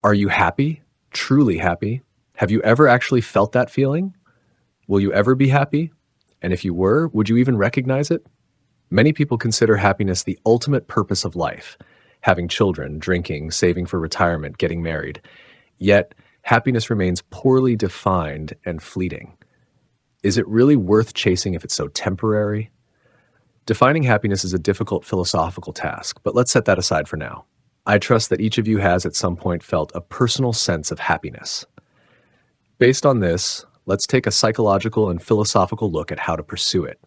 Are you happy? Truly happy? Have you ever actually felt that feeling? Will you ever be happy? And if you were, would you even recognize it? Many people consider happiness the ultimate purpose of life, having children, drinking, saving for retirement, getting married. Yet, happiness remains poorly defined and fleeting. Is it really worth chasing if it's so temporary? Defining happiness is a difficult philosophical task, but let's set that aside for now. I trust that each of you has at some point felt a personal sense of happiness. Based on this, let's take a psychological and philosophical look at how to pursue it.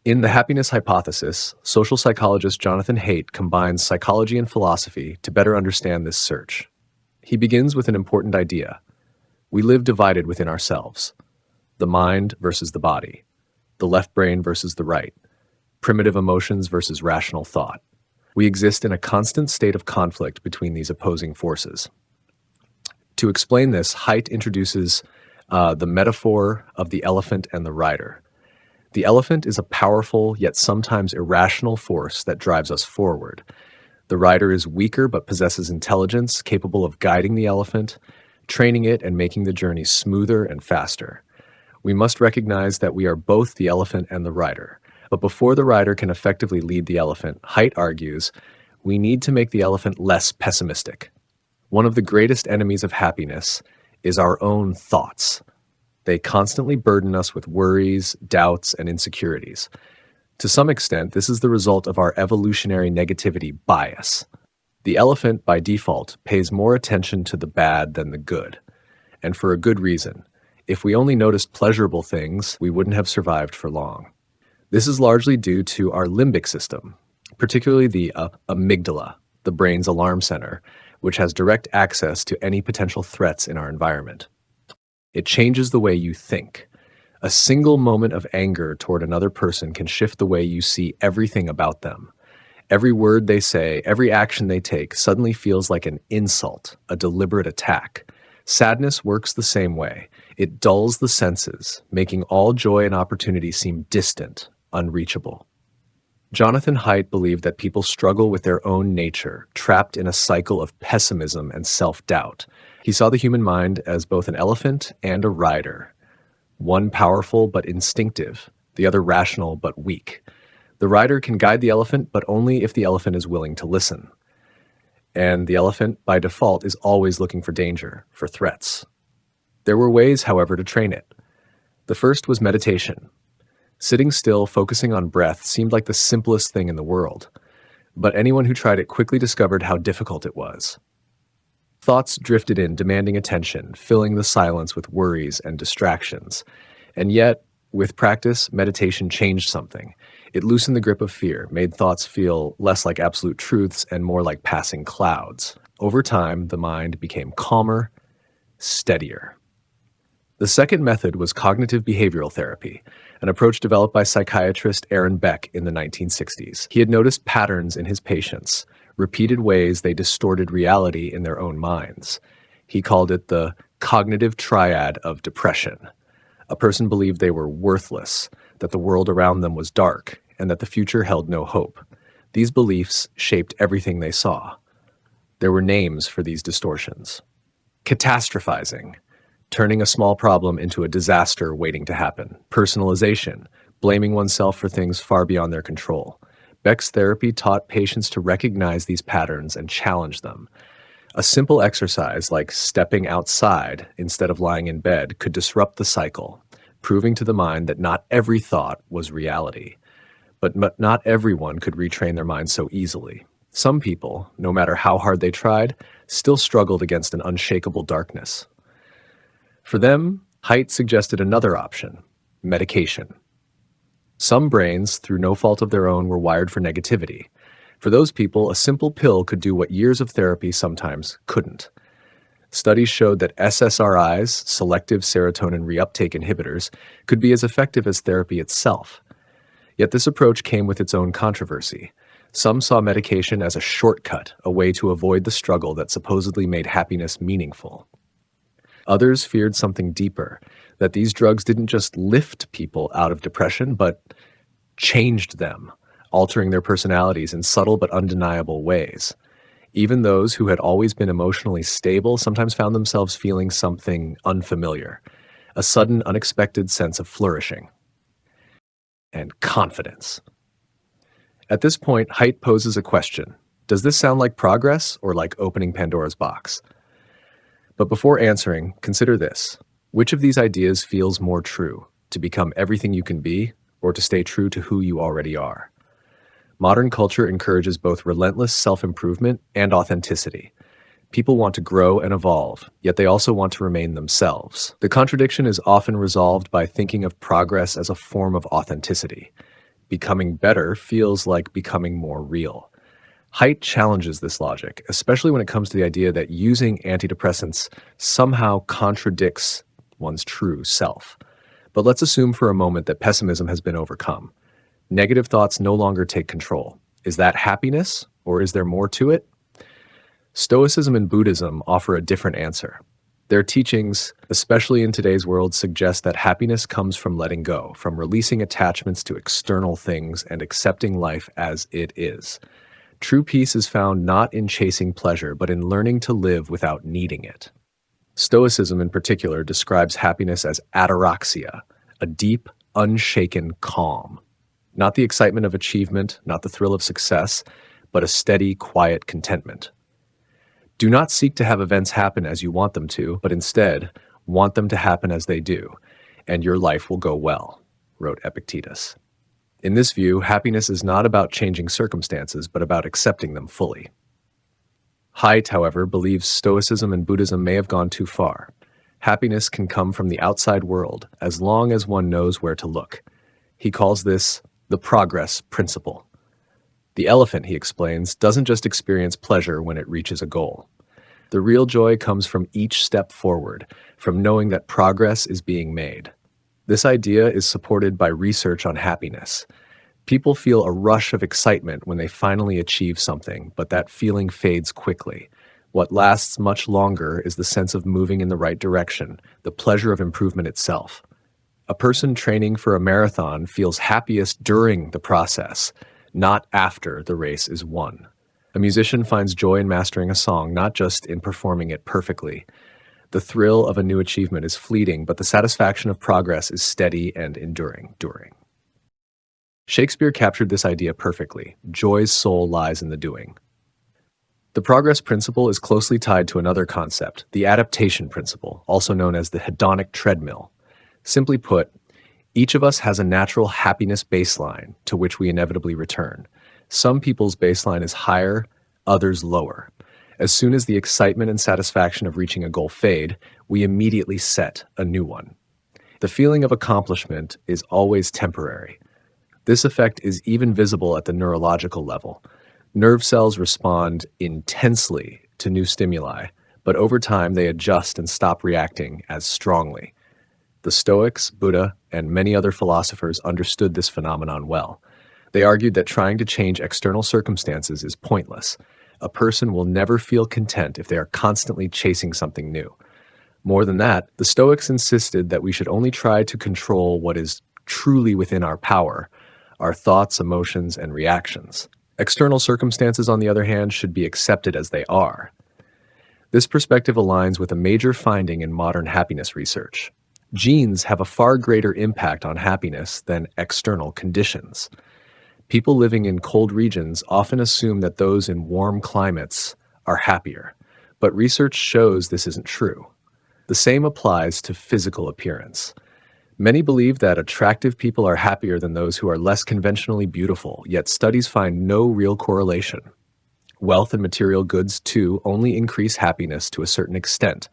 In the happiness hypothesis, social psychologist Jonathan Haidt combines psychology and philosophy to better understand this search. He begins with an important idea. We live divided within ourselves. The mind versus the body. The left brain versus the right. Primitive emotions versus rational thought. We exist in a constant state of conflict between these opposing forces. To explain this, Haidt introduces the metaphor of the elephant and the rider. The elephant is a powerful yet sometimes irrational force that drives us forward. The rider is weaker but possesses intelligence, capable of guiding the elephant, training it, and making the journey smoother and faster. We must recognize that we are both the elephant and the rider. But before the rider can effectively lead the elephant, Haidt argues, we need to make the elephant less pessimistic. One of the greatest enemies of happiness is our own thoughts. They constantly burden us with worries, doubts, and insecurities. To some extent, this is the result of our evolutionary negativity bias. The elephant, by default, pays more attention to the bad than the good. And for a good reason. If we only noticed pleasurable things, we wouldn't have survived for long. This is largely due to our limbic system, particularly the amygdala, the brain's alarm center, which has direct access to any potential threats in our environment. It changes the way you think. A single moment of anger toward another person can shift the way you see everything about them. Every word they say, every action they take suddenly feels like an insult, a deliberate attack. Sadness works the same way. It dulls the senses, making all joy and opportunity seem distant, unreachable. Jonathan Haidt believed that people struggle with their own nature, trapped in a cycle of pessimism and self-doubt. He saw the human mind as both an elephant and a rider, one powerful but instinctive, the other rational but weak. The rider can guide the elephant, but only if the elephant is willing to listen. And the elephant, by default, is always looking for danger, for threats. There were ways, however, to train it. The first was meditation. Sitting still, focusing on breath, seemed like the simplest thing in the world. But anyone who tried it quickly discovered how difficult it was. Thoughts drifted in, demanding attention, filling the silence with worries and distractions. And yet, with practice, meditation changed something. It loosened the grip of fear, made thoughts feel less like absolute truths and more like passing clouds. Over time, the mind became calmer, steadier. The second method was cognitive behavioral therapy, an approach developed by psychiatrist Aaron Beck in the 1960s. He had noticed patterns in his patients, repeated ways they distorted reality in their own minds. He called it the cognitive triad of depression. A person believed they were worthless, that the world around them was dark, and that the future held no hope. These beliefs shaped everything they saw. There were names for these distortions. Catastrophizing, turning a small problem into a disaster waiting to happen. Personalization, blaming oneself for things far beyond their control. Beck's therapy taught patients to recognize these patterns and challenge them. A simple exercise like stepping outside instead of lying in bed could disrupt the cycle, proving to the mind that not every thought was reality. But not everyone could retrain their mind so easily. Some people, no matter how hard they tried, still struggled against an unshakable darkness. For them, Haidt suggested another option, medication. Some brains, through no fault of their own, were wired for negativity. For those people, a simple pill could do what years of therapy sometimes couldn't. Studies showed that SSRIs, selective serotonin reuptake inhibitors, could be as effective as therapy itself. Yet this approach came with its own controversy. Some saw medication as a shortcut, a way to avoid the struggle that supposedly made happiness meaningful. Others feared something deeper, that these drugs didn't just lift people out of depression, but changed them, altering their personalities in subtle but undeniable ways. Even those who had always been emotionally stable sometimes found themselves feeling something unfamiliar, a sudden, unexpected sense of flourishing and confidence. At this point, Haidt poses a question. Does this sound like progress or like opening Pandora's box? But before answering, consider this. Which of these ideas feels more true, to become everything you can be or to stay true to who you already are? Modern culture encourages both relentless self-improvement and authenticity. People want to grow and evolve, yet they also want to remain themselves. The contradiction is often resolved by thinking of progress as a form of authenticity. Becoming better feels like becoming more real. Haidt challenges this logic, especially when it comes to the idea that using antidepressants somehow contradicts one's true self. But let's assume for a moment that pessimism has been overcome. Negative thoughts no longer take control. Is that happiness, or is there more to it? Stoicism and Buddhism offer a different answer. Their teachings, especially in today's world, suggest that happiness comes from letting go, from releasing attachments to external things and accepting life as it is. True peace is found not in chasing pleasure, but in learning to live without needing it. Stoicism, in particular, describes happiness as ataraxia, a deep, unshaken calm. Not the excitement of achievement, not the thrill of success, but a steady, quiet contentment. Do not seek to have events happen as you want them to, but instead, want them to happen as they do, and your life will go well, wrote Epictetus. In this view, happiness is not about changing circumstances, but about accepting them fully. Haidt, however, believes Stoicism and Buddhism may have gone too far. Happiness can come from the outside world, as long as one knows where to look. He calls this the progress principle. The elephant, he explains, doesn't just experience pleasure when it reaches a goal. The real joy comes from each step forward, from knowing that progress is being made. This idea is supported by research on happiness. People feel a rush of excitement when they finally achieve something, but that feeling fades quickly. What lasts much longer is the sense of moving in the right direction, the pleasure of improvement itself. A person training for a marathon feels happiest during the process, not after the race is won. A musician finds joy in mastering a song, not just in performing it perfectly. The thrill of a new achievement is fleeting, but the satisfaction of progress is steady and enduring. Shakespeare captured this idea perfectly. Joy's soul lies in the doing. The progress principle is closely tied to another concept, the adaptation principle, also known as the hedonic treadmill. Simply put, each of us has a natural happiness baseline to which we inevitably return. Some people's baseline is higher, others lower. As soon as the excitement and satisfaction of reaching a goal fade, we immediately set a new one. The feeling of accomplishment is always temporary. This effect is even visible at the neurological level. Nerve cells respond intensely to new stimuli, but over time they adjust and stop reacting as strongly. The Stoics, Buddha, and many other philosophers understood this phenomenon well. They argued that trying to change external circumstances is pointless. A person will never feel content if they are constantly chasing something new. More than that, the Stoics insisted that we should only try to control what is truly within our power, our thoughts, emotions, and reactions. External circumstances, on the other hand, should be accepted as they are. This perspective aligns with a major finding in modern happiness research. Genes have a far greater impact on happiness than external conditions. People living in cold regions often assume that those in warm climates are happier, but research shows this isn't true. The same applies to physical appearance. Many believe that attractive people are happier than those who are less conventionally beautiful, yet studies find no real correlation. Wealth and material goods, too, only increase happiness to a certain extent.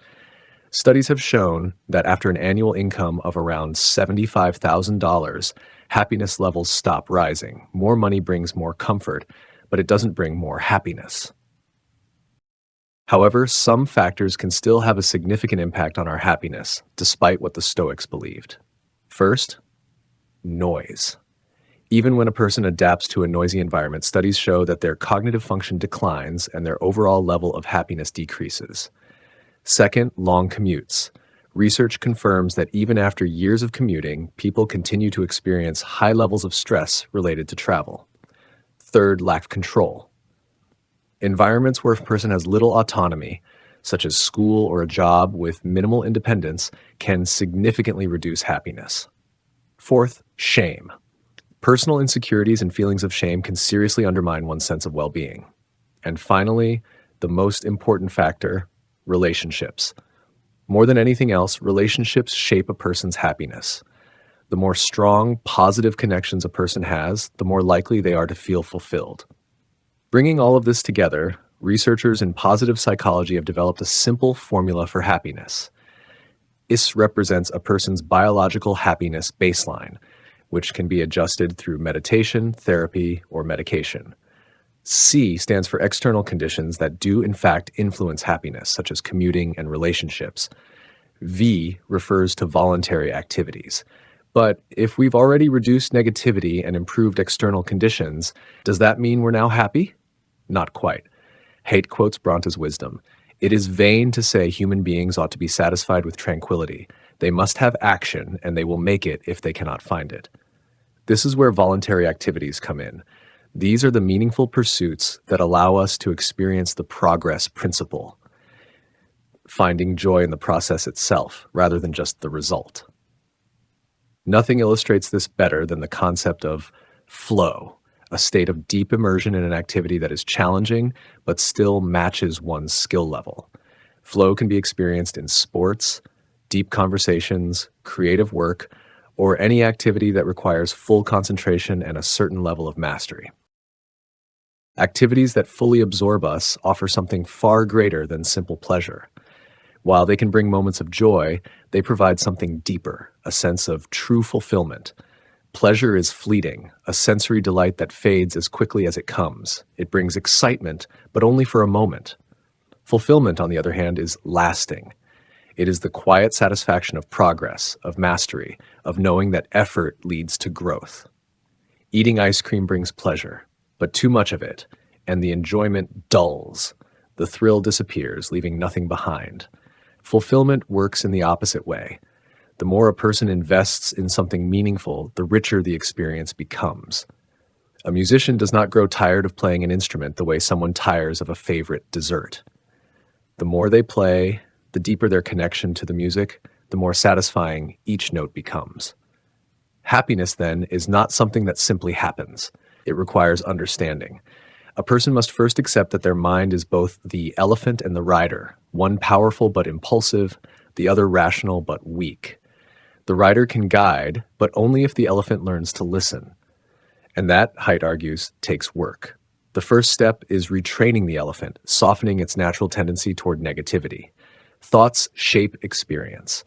Studies have shown that after an annual income of around $75,000, happiness levels stop rising. More money brings more comfort, but it doesn't bring more happiness. However, some factors can still have a significant impact on our happiness, despite what the Stoics believed. First, noise. Even when a person adapts to a noisy environment, studies show that their cognitive function declines and their overall level of happiness decreases. Second, long commutes. Research confirms that even after years of commuting, people continue to experience high levels of stress related to travel. Third, lack of control. Environments where a person has little autonomy, such as school or a job with minimal independence, can significantly reduce happiness. Fourth, shame. Personal insecurities and feelings of shame can seriously undermine one's sense of well-being. And finally, the most important factor, relationships. More than anything else, relationships shape a person's happiness. The more strong, positive connections a person has, the more likely they are to feel fulfilled. Bringing all of this together, researchers in positive psychology have developed a simple formula for happiness. IS represents a person's biological happiness baseline, which can be adjusted through meditation, therapy, or medication. C stands for external conditions that do in fact influence happiness, such as commuting and relationships. V refers to voluntary activities. But if we've already reduced negativity and improved external conditions, does that mean we're now happy? Not quite. Haidt quotes Bronte's wisdom. It is vain to say human beings ought to be satisfied with tranquility. They must have action, and they will make it if they cannot find it. This is where voluntary activities come in. These are the meaningful pursuits that allow us to experience the progress principle, finding joy in the process itself rather than just the result. Nothing illustrates this better than the concept of flow, a state of deep immersion in an activity that is challenging but still matches one's skill level. Flow can be experienced in sports, deep conversations, creative work, or any activity that requires full concentration and a certain level of mastery. Activities that fully absorb us offer something far greater than simple pleasure. While they can bring moments of joy, they provide something deeper, a sense of true fulfillment. Pleasure is fleeting, a sensory delight that fades as quickly as it comes. It brings excitement, but only for a moment. Fulfillment, on the other hand, is lasting. It is the quiet satisfaction of progress, of mastery, of knowing that effort leads to growth. Eating ice cream brings pleasure, but too much of it, and the enjoyment dulls. The thrill disappears, leaving nothing behind. Fulfillment works in the opposite way. The more a person invests in something meaningful, the richer the experience becomes. A musician does not grow tired of playing an instrument the way someone tires of a favorite dessert. The more they play, the deeper their connection to the music, the more satisfying each note becomes. Happiness, then, is not something that simply happens. It requires understanding. A person must first accept that their mind is both the elephant and the rider, one powerful but impulsive, the other rational but weak. The rider can guide, but only if the elephant learns to listen. And that, Haidt argues, takes work. The first step is retraining the elephant, softening its natural tendency toward negativity. Thoughts shape experience.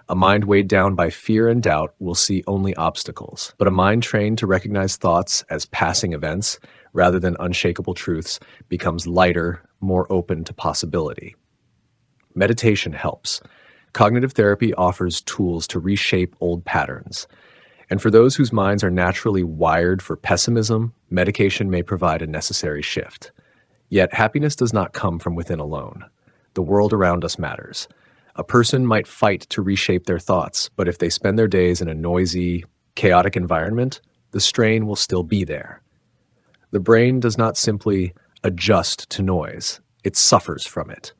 A mind weighed down by fear and doubt will see only obstacles, but a mind trained to recognize thoughts as passing events rather than unshakable truths becomes lighter, more open to possibility. Meditation helps. Cognitive therapy offers tools to reshape old patterns. And for those whose minds are naturally wired for pessimism, medication may provide a necessary shift. Yet happiness does not come from within alone. The world around us matters. A person might fight to reshape their thoughts, but if they spend their days in a noisy, chaotic environment, the strain will still be there. The brain does not simply adjust to noise, it suffers from it.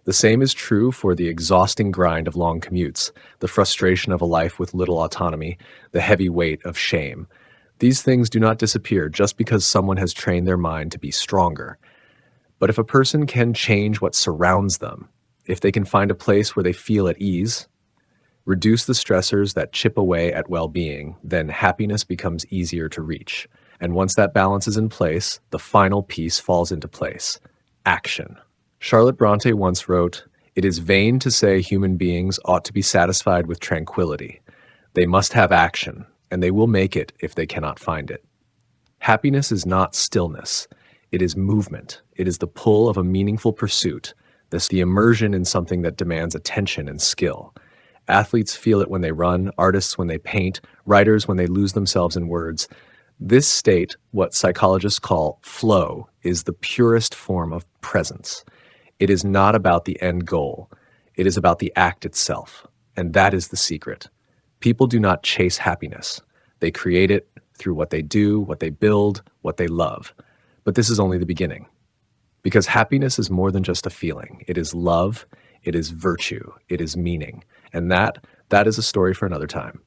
The same is true for the exhausting grind of long commutes, the frustration of a life with little autonomy, the heavy weight of shame. These things do not disappear just because someone has trained their mind to be stronger. But if a person can change what surrounds them, if they can find a place where they feel at ease, reduce the stressors that chip away at well-being, then happiness becomes easier to reach. And once that balance is in place, the final piece falls into place: action. Charlotte Bronte once wrote, "It is vain to say human beings ought to be satisfied with tranquility. They must have action, and they will make it if they cannot find it." Happiness is not stillness. It is movement. It is the pull of a meaningful pursuit, the immersion in something that demands attention and skill. Athletes feel it when they run, artists when they paint, writers when they lose themselves in words. This state, what psychologists call flow, is the purest form of presence. It is not about the end goal. It is about the act itself. And that is the secret. People do not chase happiness. They create it through what they do, what they build, what they love. But this is only the beginning. Because happiness is more than just a feeling. It is love, it is virtue, it is meaning. And that is a story for another time.